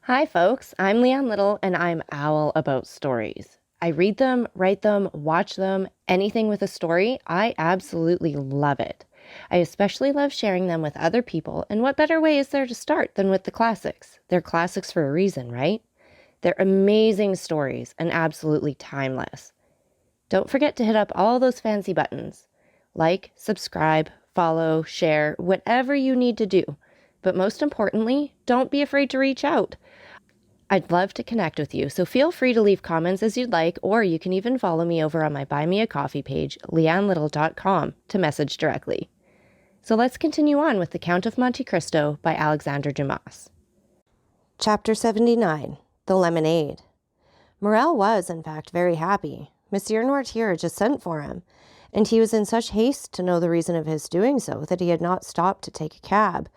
Hi, folks. I'm Leanne Little, and I'm owl about stories. I read them, write them, watch them, anything with a story. I absolutely love it. I especially love sharing them with other people, and what better way is there to start than with the classics? They're classics for a reason, right? They're amazing stories and absolutely timeless. Don't forget to hit up all those fancy buttons. Like, subscribe, follow, share, whatever you need to do. But most importantly, don't be afraid to reach out. I'd love to connect with you, so feel free to leave comments as you'd like, or you can even follow me over on my Buy Me a Coffee page, leannelittle.com, to message directly. So let's continue on with The Count of Monte Cristo by Alexandre Dumas. Chapter 79. The Lemonade. Morel was, in fact, very happy. Monsieur Noirtier had just sent for him, and he was in such haste to know the reason of his doing so that he had not stopped to take a cab,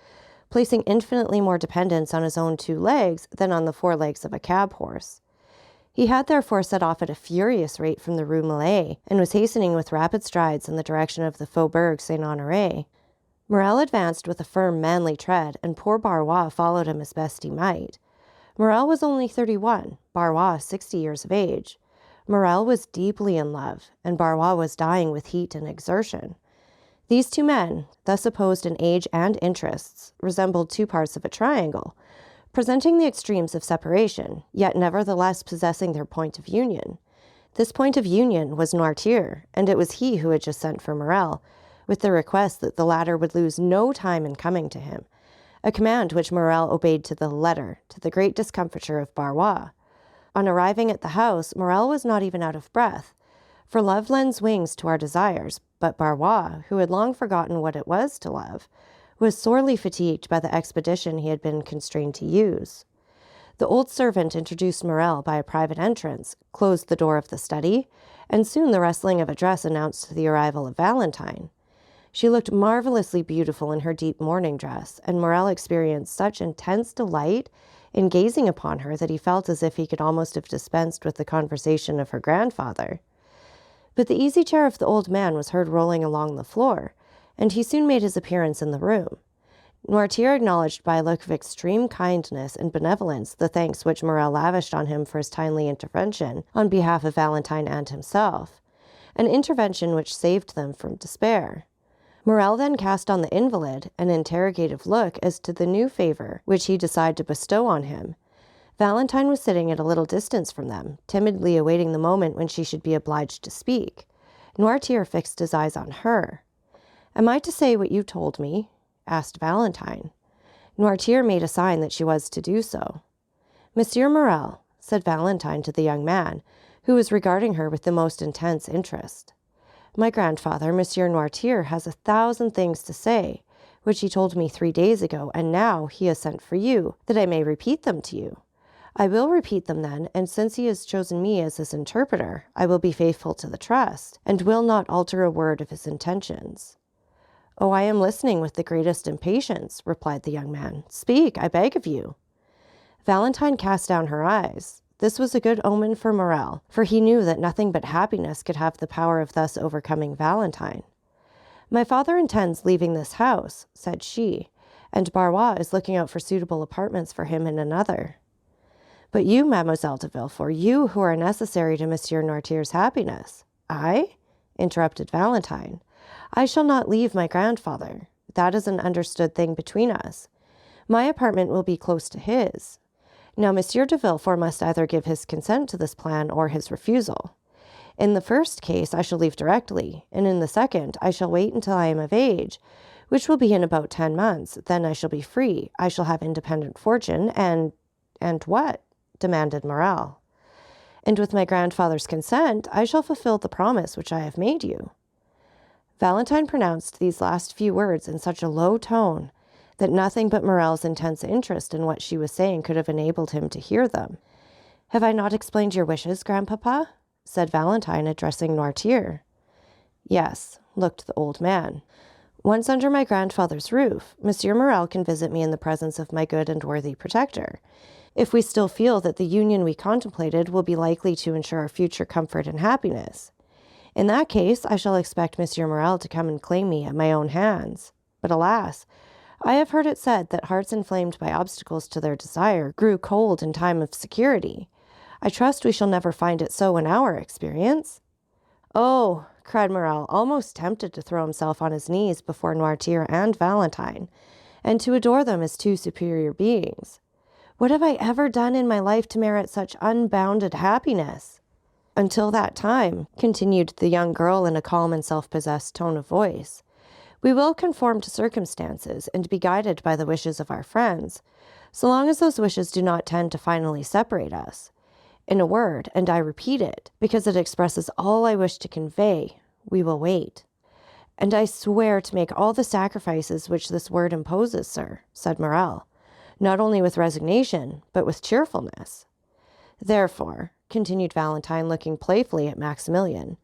placing infinitely more dependence on his own 2 legs than on the 4 legs of a cab horse. He had therefore set off at a furious rate from the Rue Millet, and was hastening with rapid strides in the direction of the Faubourg Saint-Honoré. Morel advanced with a firm, manly tread, and poor Barois followed him as best he might. Morel was only 31, Barois 60 years of age. Morel was deeply in love, and Barois was dying with heat and exertion. These 2 men, thus opposed in age and interests, resembled 2 parts of a triangle, presenting the extremes of separation, yet nevertheless possessing their point of union. This point of union was Noirtier, and it was he who had just sent for Morel, with the request that the latter would lose no time in coming to him, a command which Morel obeyed to the letter, to the great discomfiture of Barois. On arriving at the house, Morel was not even out of breath, for love lends wings to our desires, but Barois, who had long forgotten what it was to love, was sorely fatigued by the expedition he had been constrained to use. The old servant introduced Morel by a private entrance, closed the door of the study, and soon the rustling of a dress announced the arrival of Valentine. She looked marvelously beautiful in her deep mourning dress, and Morel experienced such intense delight in gazing upon her that he felt as if he could almost have dispensed with the conversation of her grandfather. But the easy chair of the old man was heard rolling along the floor, and he soon made his appearance in the room. Noirtier acknowledged by a look of extreme kindness and benevolence the thanks which Morel lavished on him for his timely intervention on behalf of Valentine and himself, an intervention which saved them from despair. Morel then cast on the invalid an interrogative look as to the new favor which he decided to bestow on him. Valentine was sitting at a little distance from them, timidly awaiting the moment when she should be obliged to speak. Noirtier fixed his eyes on her. "Am I to say what you told me?" asked Valentine. Noirtier made a sign that she was to do so. "Monsieur Morel," said Valentine to the young man, who was regarding her with the most intense interest, "my grandfather, Monsieur Noirtier, has 1,000 things to say, which he told me 3 days ago, and now he has sent for you, that I may repeat them to you. I will repeat them then, and since he has chosen me as his interpreter, I will be faithful to the trust, and will not alter a word of his intentions." "Oh, I am listening with the greatest impatience," replied the young man. "Speak, I beg of you." Valentine cast down her eyes. This was a good omen for Morel, for he knew that nothing but happiness could have the power of thus overcoming Valentine. "My father intends leaving this house," said she, "and Barois is looking out for suitable apartments for him in another." "But you, Mademoiselle de Villefort, you who are necessary to Monsieur Noirtier's happiness." "I?" interrupted Valentine. "I shall not leave my grandfather. That is an understood thing between us. My apartment will be close to his. Now, Monsieur de Villefort must either give his consent to this plan or his refusal. In the first case, I shall leave directly, and in the second, I shall wait until I am of age, which will be in about 10 months. Then I shall be free. I shall have independent fortune, and what?" demanded Morel. "And with my grandfather's consent, I shall fulfill the promise which I have made you." Valentine pronounced these last few words in such a low tone that nothing but Morel's intense interest in what she was saying could have enabled him to hear them. "Have I not explained your wishes, grandpapa?" said Valentine, addressing Noirtier. "Yes," looked the old man. "Once under my grandfather's roof, Monsieur Morel can visit me in the presence of my good and worthy protector, if we still feel that the union we contemplated will be likely to ensure our future comfort and happiness. In that case, I shall expect Monsieur Morel to come and claim me at my own hands. But alas, I have heard it said that hearts inflamed by obstacles to their desire grew cold in time of security. I trust we shall never find it so in our experience." "Oh," cried Morel, almost tempted to throw himself on his knees before Noirtier and Valentine, and to adore them as two superior beings. "What have I ever done in my life to merit such unbounded happiness?" "Until that time," continued the young girl in a calm and self-possessed tone of voice, "we will conform to circumstances and be guided by the wishes of our friends, so long as those wishes do not tend to finally separate us. In a word, and I repeat it, because it expresses all I wish to convey, we will wait." "And I swear to make all the sacrifices which this word imposes, sir," said Morel, "not only with resignation, but with cheerfulness." "Therefore," continued Valentine, looking playfully at Maximilian,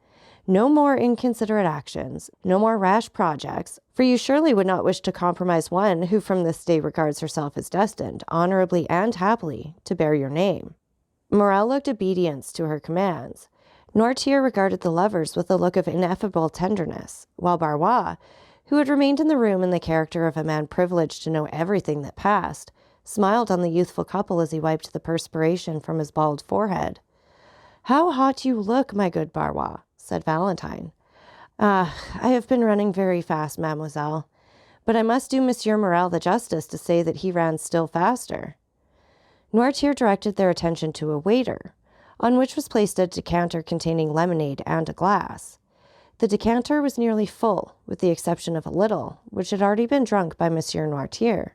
"no more inconsiderate actions, no more rash projects, for you surely would not wish to compromise one who from this day regards herself as destined, honorably and happily, to bear your name." Morel looked obedience to her commands. Noirtier regarded the lovers with a look of ineffable tenderness, while Barois, who had remained in the room in the character of a man privileged to know everything that passed, smiled on the youthful couple as he wiped the perspiration from his bald forehead. "How hot you look, my good Barois," said Valentine. "Ah, I have been running very fast, mademoiselle, but I must do Monsieur Morel the justice to say that he ran still faster." Noirtier directed their attention to a waiter, on which was placed a decanter containing lemonade and a glass. The decanter was nearly full, with the exception of a little, which had already been drunk by Monsieur Noirtier.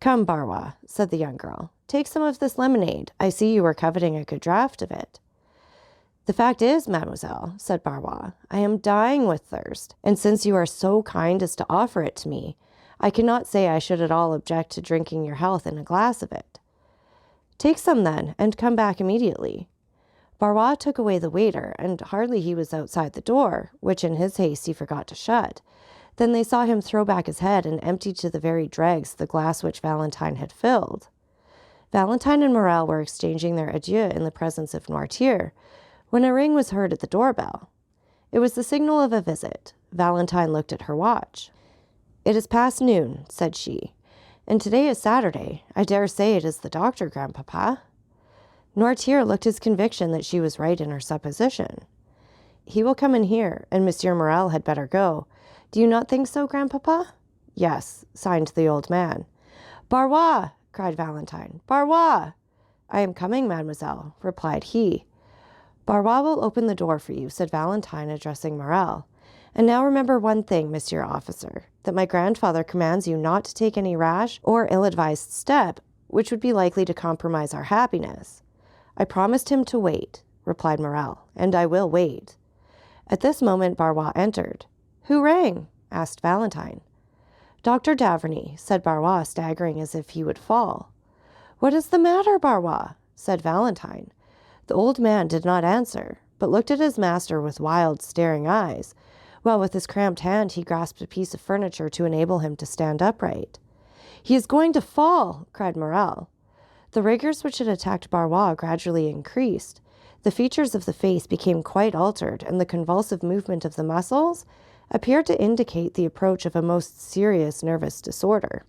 "Come, Barois," said the young girl, "take some of this lemonade. I see you are coveting a good draught of it." "The fact is, mademoiselle," said Barois, "I am dying with thirst, and since you are so kind as to offer it to me, I cannot say I should at all object to drinking your health in a glass of it." "Take some then, and come back immediately." Barois took away the waiter, and hardly he was outside the door, which in his haste he forgot to shut, then they saw him throw back his head and empty to the very dregs the glass which Valentine had filled. Valentine and Morel were exchanging their adieux in the presence of Noirtier, when a ring was heard at the doorbell. It was the signal of a visit. Valentine looked at her watch. "It is past noon," said she, "and today is Saturday. I dare say it is the doctor, grandpapa." Noirtier looked his conviction that she was right in her supposition. "He will come in here, and Monsieur Morel had better go. Do you not think so, grandpapa?" "Yes," signed the old man. "Barois!" cried Valentine. "Barois!" "I am coming, mademoiselle," replied he. "Barois will open the door for you," said Valentine, addressing Morel. "And now remember one thing, monsieur officer, that my grandfather commands you not to take any rash or ill-advised step which would be likely to compromise our happiness." "I promised him to wait," replied Morel, "and I will wait." At this moment Barois entered. "Who rang?" asked Valentine. "Dr. Davrany," said Barois, staggering as if he would fall. "What is the matter, Barois?" said Valentine. The old man did not answer, but looked at his master with wild, staring eyes, while with his cramped hand he grasped a piece of furniture to enable him to stand upright. "He is going to fall!" cried Morel. The rigors which had attacked Barois gradually increased. The features of the face became quite altered, and the convulsive movement of the muscles appeared to indicate the approach of a most serious nervous disorder.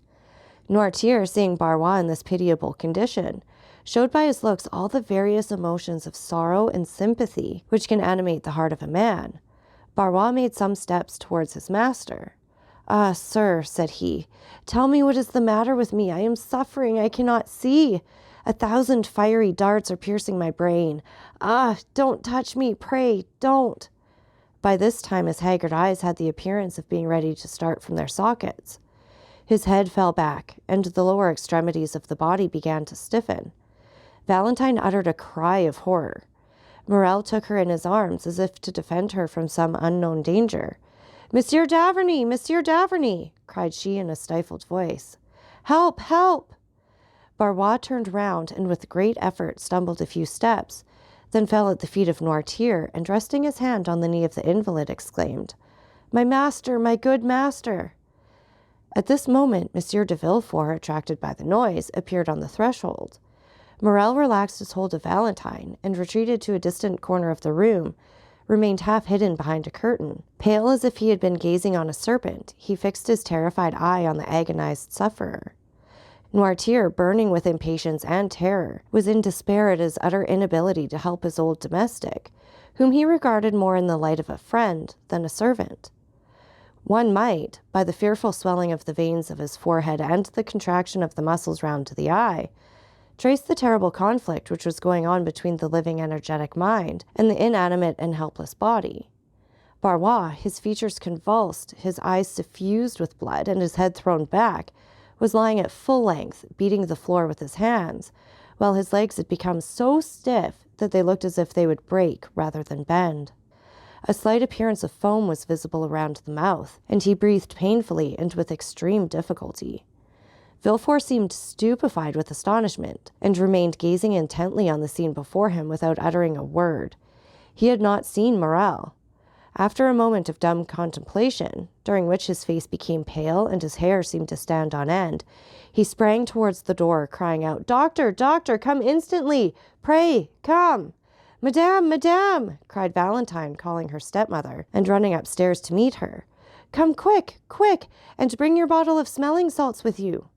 Noirtier, seeing Barois in this pitiable condition, showed by his looks all the various emotions of sorrow and sympathy which can animate the heart of a man. Barois made some steps towards his master. "Ah, sir," said he, "tell me what is the matter with me. I am suffering. I cannot see. 1,000 fiery darts are piercing my brain. Ah, don't touch me, pray, don't." By this time his haggard eyes had the appearance of being ready to start from their sockets. His head fell back, and the lower extremities of the body began to stiffen. Valentine uttered a cry of horror. Morel took her in his arms as if to defend her from some unknown danger. "Monsieur Davrany! Monsieur Davrany!" cried she in a stifled voice. "Help! Help!" Barois turned round and with great effort stumbled a few steps, then fell at the feet of Noirtier, and resting his hand on the knee of the invalid, exclaimed, "My master, my good master!" At this moment Monsieur de Villefort, attracted by the noise, appeared on the threshold. Morel relaxed his hold of Valentine and retreated to a distant corner of the room, remained half hidden behind a curtain. Pale as if he had been gazing on a serpent, he fixed his terrified eye on the agonized sufferer. Noirtier, burning with impatience and terror, was in despair at his utter inability to help his old domestic, whom he regarded more in the light of a friend than a servant. One might, by the fearful swelling of the veins of his forehead and the contraction of the muscles round the eye, trace the terrible conflict which was going on between the living energetic mind and the inanimate and helpless body. Barois, his features convulsed, his eyes suffused with blood, and his head thrown back, was lying at full length, beating the floor with his hands, while his legs had become so stiff that they looked as if they would break rather than bend. A slight appearance of foam was visible around the mouth, and he breathed painfully and with extreme difficulty. Villefort seemed stupefied with astonishment, and remained gazing intently on the scene before him without uttering a word. He had not seen Morel. After a moment of dumb contemplation, during which his face became pale and his hair seemed to stand on end, he sprang towards the door, crying out, "Doctor, doctor, come instantly! Pray, come!" "Madame, madame!" cried Valentine, calling her stepmother, and running upstairs to meet her. "Come quick, quick, and bring your bottle of smelling salts with you."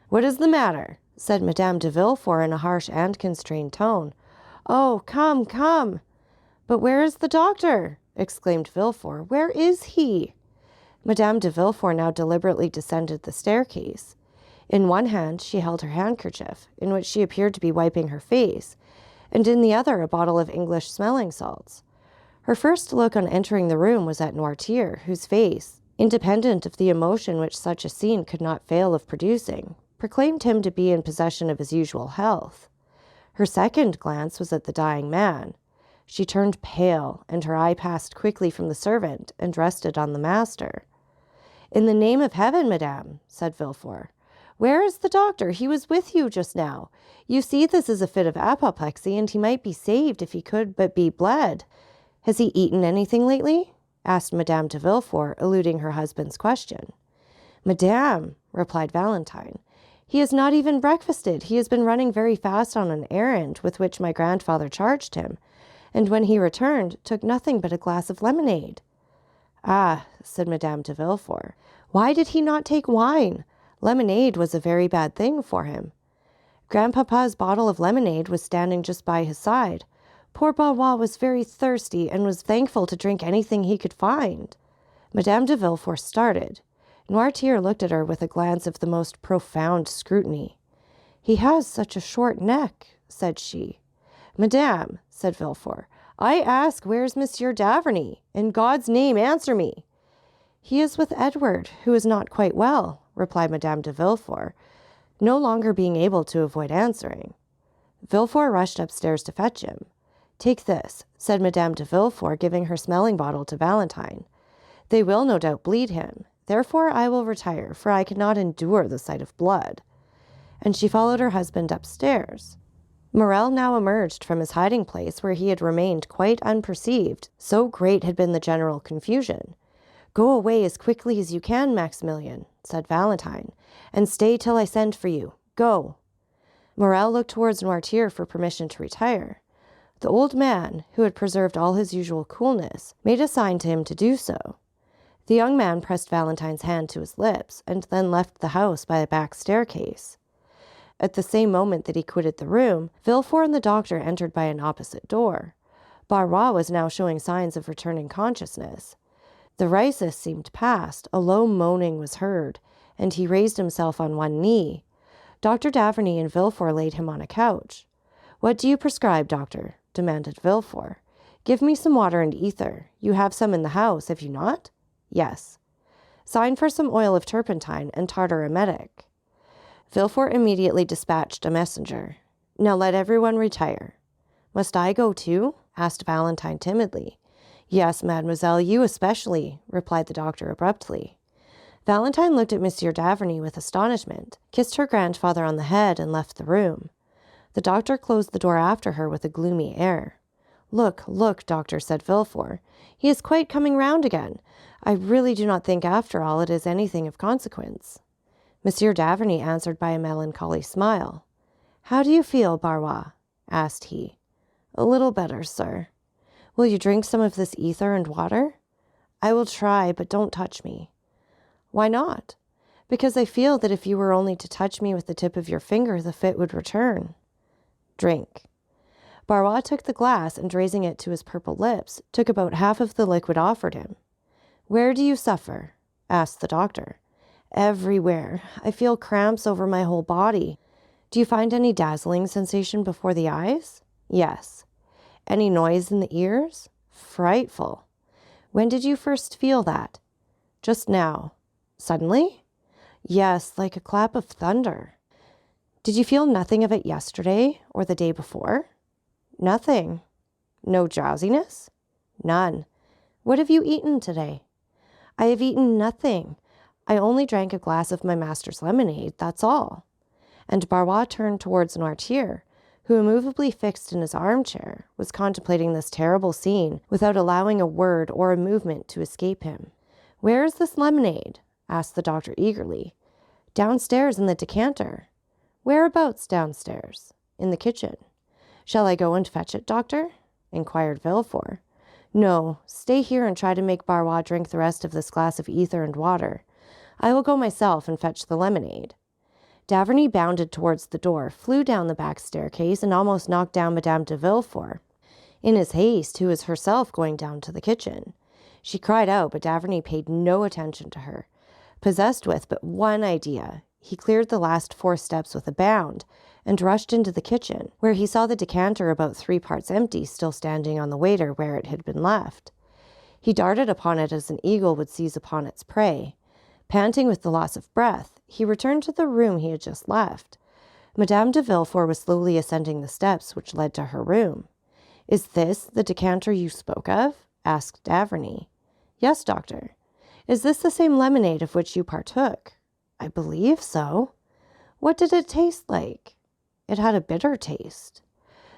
"What is the matter?" said Madame de Villefort in a harsh and constrained tone. "Oh, come, come!" "But where is the doctor?" exclaimed Villefort. "Where is he?" Madame de Villefort now deliberately descended the staircase. In one hand she held her handkerchief, in which she appeared to be wiping her face, and in the other a bottle of English smelling salts. Her first look on entering the room was at Noirtier, whose face, independent of the emotion which such a scene could not fail of producing, proclaimed him to be in possession of his usual health. Her second glance was at the dying man. She turned pale, and her eye passed quickly from the servant and rested on the master. "In the name of heaven, madame," said Villefort, "where is the doctor? He was with you just now. You see this is a fit of apoplexy, and he might be saved if he could but be bled." "Has he eaten anything lately?" asked Madame de Villefort, eluding her husband's question. "Madame," replied Valentine, "he has not even breakfasted. He has been running very fast on an errand with which my grandfather charged him, and when he returned, took nothing but a glass of lemonade." "Ah," said Madame de Villefort, "why did he not take wine? Lemonade was a very bad thing for him." Grandpapa's bottle of lemonade was standing just by his side. Poor Barois was very thirsty, and was thankful to drink anything he could find. Madame de Villefort started. Noirtier looked at her with a glance of the most profound scrutiny. "He has such a short neck," said she. "Madame," said Villefort, "I ask where's Monsieur d'Averny? In God's name, answer me." "He is with Edward, who is not quite well," replied Madame de Villefort, no longer being able to avoid answering. Villefort rushed upstairs to fetch him. "Take this," said Madame de Villefort, giving her smelling bottle to Valentine. "They will no doubt bleed him. Therefore I will retire, for I cannot endure the sight of blood." And she followed her husband upstairs. Morel now emerged from his hiding place, where he had remained quite unperceived, so great had been the general confusion. "Go away as quickly as you can, Maximilian," said Valentine, "and stay till I send for you. Go." Morel looked towards Noirtier for permission to retire. The old man, who had preserved all his usual coolness, made a sign to him to do so. The young man pressed Valentine's hand to his lips, and then left the house by a back staircase. At the same moment that he quitted the room, Villefort and the doctor entered by an opposite door. Barois was now showing signs of returning consciousness. The risus seemed past, a low moaning was heard, and he raised himself on one knee. Dr. d'Averny and Villefort laid him on a couch. "What do you prescribe, doctor?" demanded Villefort. "Give me some water and ether. You have some in the house, have you not?" "Yes." "Sign for some oil of turpentine and tartar emetic." Villefort immediately dispatched a messenger. "Now let everyone retire." "Must I go too?" asked Valentine timidly. "Yes, mademoiselle, you especially," replied the doctor abruptly. Valentine looked at Monsieur d'Averny with astonishment, kissed her grandfather on the head, and left the room. The doctor closed the door after her with a gloomy air. "Look, look, doctor," said Villefort. "He is quite coming round again. I really do not think, after all, it is anything of consequence." Monsieur d'Averny answered by a melancholy smile. "How do you feel, Barois?" asked he. "A little better, sir." Will you drink some of this ether and water? I will try, but don't touch me. Why not? Because I feel that if you were only to touch me with the tip of your finger, the fit would return. Drink. Barois took the glass and, raising it to his purple lips, took about half of the liquid offered him. Where do you suffer? Asked the doctor. Everywhere. I feel cramps over my whole body. Do you find any dazzling sensation before the eyes? Yes. Any noise in the ears? Frightful. When did you first feel that? Just now. Suddenly? Yes, like a clap of thunder. Did you feel nothing of it yesterday or the day before? Nothing. No drowsiness? None. What have you eaten today? I have eaten nothing. I only drank a glass of my master's lemonade, that's all. And Barois turned towards Noirtier, who, immovably fixed in his armchair, was contemplating this terrible scene without allowing a word or a movement to escape him. Where is this lemonade? Asked the doctor eagerly. Downstairs in the decanter. Whereabouts downstairs? In the kitchen. Shall I go and fetch it, doctor? Inquired Villefort. No, stay here and try to make Barois drink the rest of this glass of ether and water. I will go myself and fetch the lemonade. Daverney bounded towards the door, flew down the back staircase, and almost knocked down Madame de Villefort. In his haste, who was herself going down to the kitchen. She cried out, but Daverney paid no attention to her. Possessed with but one idea, he cleared the last 4 steps with a bound, and rushed into the kitchen, where he saw the decanter about 3 parts empty still standing on the waiter where it had been left. He darted upon it as an eagle would seize upon its prey. Panting with the loss of breath, he returned to the room he had just left. Madame de Villefort was slowly ascending the steps which led to her room. Is this the decanter you spoke of? Asked Daverney. Yes, doctor. Is this the same lemonade of which you partook? I believe so. What did it taste like? It had a bitter taste.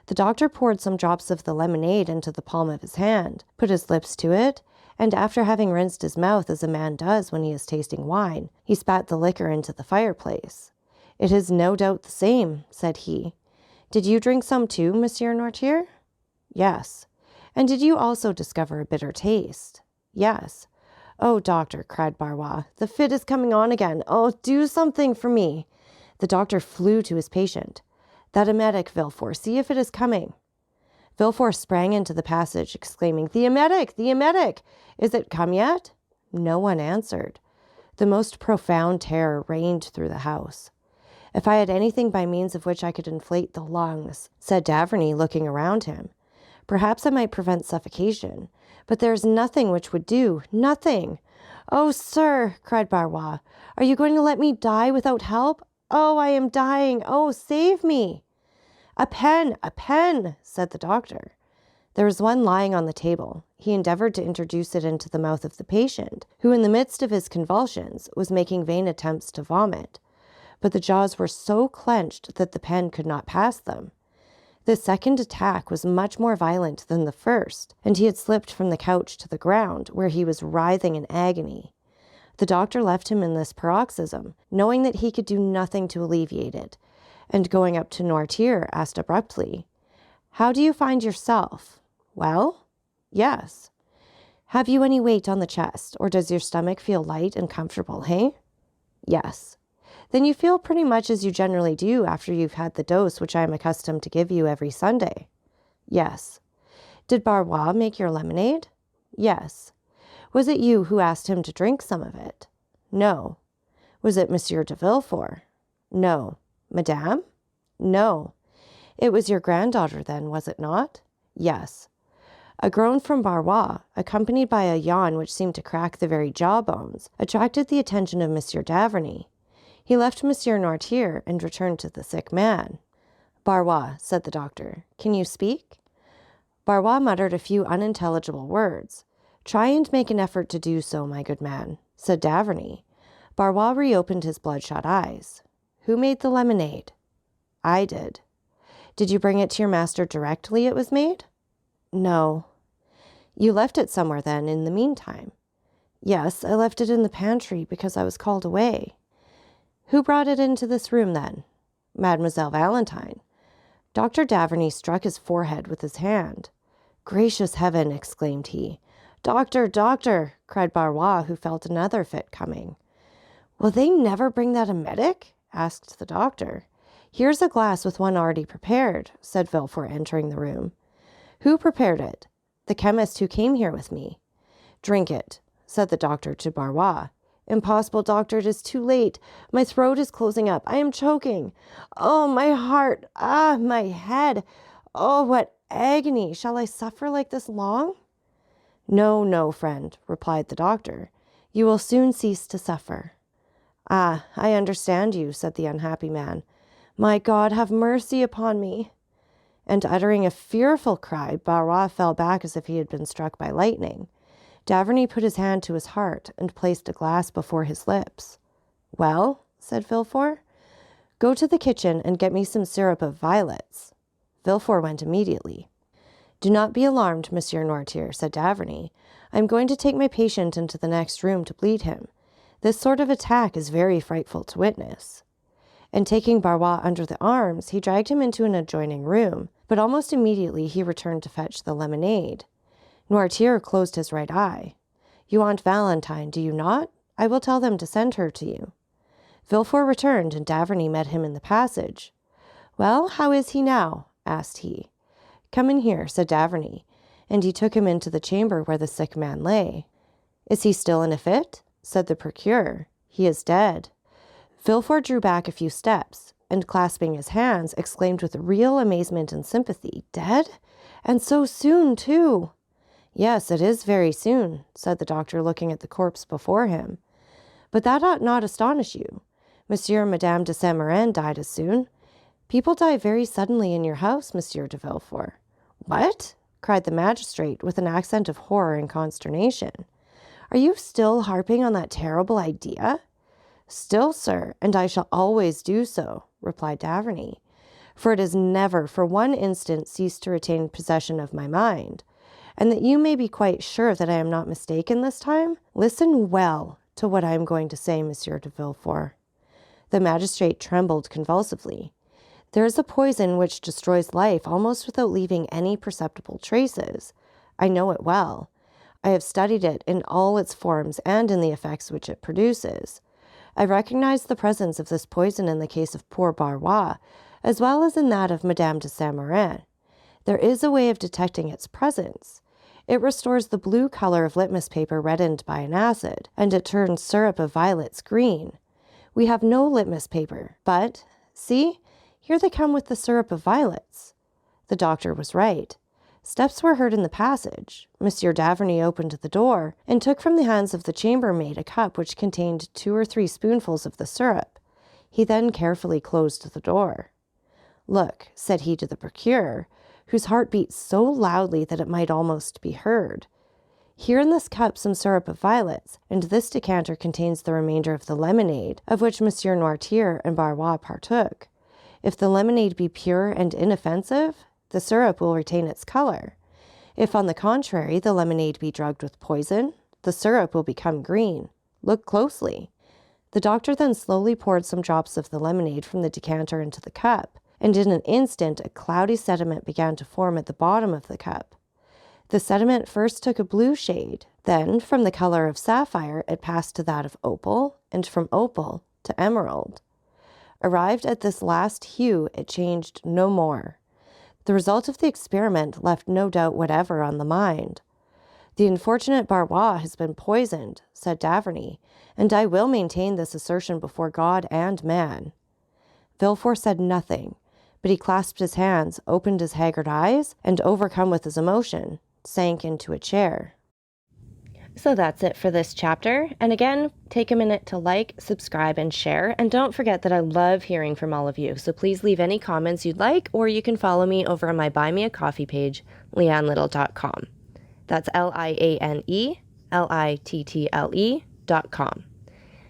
The doctor poured some drops of the lemonade into the palm of his hand, put his lips to it, and after having rinsed his mouth as a man does when he is tasting wine, he spat the liquor into the fireplace. It is no doubt the same, said he. Did you drink some too, Monsieur Noirtier? Yes. And did you also discover a bitter taste? Yes. Oh, doctor, cried Barois, the fit is coming on again. Oh, do something for me. The doctor flew to his patient. That emetic, Villefort, see if it is coming. Villefort sprang into the passage, exclaiming, The emetic! The emetic! Is it come yet? No one answered. The most profound terror reigned through the house. If I had anything by means of which I could inflate the lungs, said Daverney, looking around him, perhaps I might prevent suffocation. But there is nothing which would do, nothing. Oh, sir, cried Barois, are you going to let me die without help? Oh, I am dying. Oh, save me. A pen, said the doctor. There was one lying on the table. He endeavored to introduce it into the mouth of the patient, who in the midst of his convulsions was making vain attempts to vomit. But the jaws were so clenched that the pen could not pass them. The second attack was much more violent than the first, and he had slipped from the couch to the ground, where he was writhing in agony. The doctor left him in this paroxysm, knowing that he could do nothing to alleviate it, and going up to Noirtier, asked abruptly, How do you find yourself? Well? Yes. Have you any weight on the chest, or does your stomach feel light and comfortable, hey? Yes. Then you feel pretty much as you generally do after you've had the dose which I am accustomed to give you every Sunday. Yes. Did Barois make your lemonade? Yes. Was it you who asked him to drink some of it? No. Was it Monsieur de Villefort? No. Madame? No. It was your granddaughter, then, was it not? Yes. A groan from Barois, accompanied by a yawn which seemed to crack the very jawbones, attracted the attention of Monsieur Daverney. He left Monsieur Noirtier and returned to the sick man. Barois, said the doctor, can you speak? Barois muttered a few unintelligible words. Try and make an effort to do so, my good man, said Daverney. Barois reopened his bloodshot eyes. Who made the lemonade? I did. Did you bring it to your master directly it was made? No. You left it somewhere then in the meantime? Yes, I left it in the pantry because I was called away. Who brought it into this room then? Mademoiselle Valentine. Dr. Daverney struck his forehead with his hand. Gracious heaven, exclaimed he. Doctor, doctor, cried Barois, who felt another fit coming. Will they never bring that emetic? Asked the doctor. Here's a glass with one already prepared, said Villefort, entering the room. Who prepared it? The chemist who came here with me. Drink it, said the doctor to Barois. Impossible, doctor, it is too late. My throat is closing up. I am choking. Oh, my heart. Ah, my head. Oh, what agony. Shall I suffer like this long? No, no, friend, replied the doctor. You will soon cease to suffer. Ah, I understand you, said the unhappy man. My God, have mercy upon me. And uttering a fearful cry, Barois fell back as if he had been struck by lightning. Daverney put his hand to his heart and placed a glass before his lips. Well, said Villefort, go to the kitchen and get me some syrup of violets. Villefort went immediately. Do not be alarmed, Monsieur Noirtier, said Daverney. I am going to take my patient into the next room to bleed him. This sort of attack is very frightful to witness. And taking Barois under the arms, he dragged him into an adjoining room, but almost immediately he returned to fetch the lemonade. Noirtier closed his right eye. You want Valentine, do you not? I will tell them to send her to you. Villefort returned, and Daverney met him in the passage. Well, how is he now? Asked he. Come in here, said Daverney, and he took him into the chamber where the sick man lay. Is he still in a fit? Said the procureur. He is dead. Villefort drew back a few steps, and clasping his hands, exclaimed with real amazement and sympathy, Dead? And so soon, too! Yes, it is very soon, said the doctor, looking at the corpse before him. But that ought not astonish you. Monsieur and Madame de Saint-Méran died as soon. People die very suddenly in your house, Monsieur de Villefort. What? Cried the magistrate, with an accent of horror and consternation. Are you still harping on that terrible idea? Still, sir, and I shall always do so, replied Daverney, for it has never for one instant ceased to retain possession of my mind, and that you may be quite sure that I am not mistaken this time, listen well to what I am going to say, Monsieur de Villefort. The magistrate trembled convulsively. There is a poison which destroys life almost without leaving any perceptible traces. I know it well. I have studied it in all its forms and in the effects which it produces. I recognize the presence of this poison in the case of poor Barois, as well as in that of Madame de Saint-Méran. There is a way of detecting its presence. It restores the blue color of litmus paper reddened by an acid, and it turns syrup of violets green. We have no litmus paper, but, see, here they come with the syrup of violets. The doctor was right. Steps were heard in the passage. Monsieur Daverney opened the door, and took from the hands of the chambermaid a cup which contained 2 or 3 spoonfuls of the syrup. He then carefully closed the door. Look, said he to the procureur, whose heart beat so loudly that it might almost be heard. Here in this cup some syrup of violets, and this decanter contains the remainder of the lemonade, of which Monsieur Noirtier and Barois partook. If the lemonade be pure and inoffensive, the syrup will retain its color. If, on the contrary, the lemonade be drugged with poison, the syrup will become green. Look closely. The doctor then slowly poured some drops of the lemonade from the decanter into the cup, and in an instant a cloudy sediment began to form at the bottom of the cup. The sediment first took a blue shade, then, from the color of sapphire, it passed to that of opal, and from opal to emerald. Arrived at this last hue, it changed no more. The result of the experiment left no doubt whatever on the mind. The unfortunate Barois has been poisoned, said Daverney, and I will maintain this assertion before God and man. Villefort said nothing, but he clasped his hands, opened his haggard eyes, and, overcome with his emotion, sank into a chair. So that's it for this chapter. And again, take a minute to like, subscribe, and share. And don't forget that I love hearing from all of you. So please leave any comments you'd like, or you can follow me over on my Buy Me a Coffee page, leannelittle.com. That's LIANELITTLE.com.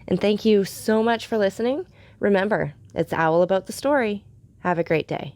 And thank you so much for listening. Remember, it's Owl About the Story. Have a great day.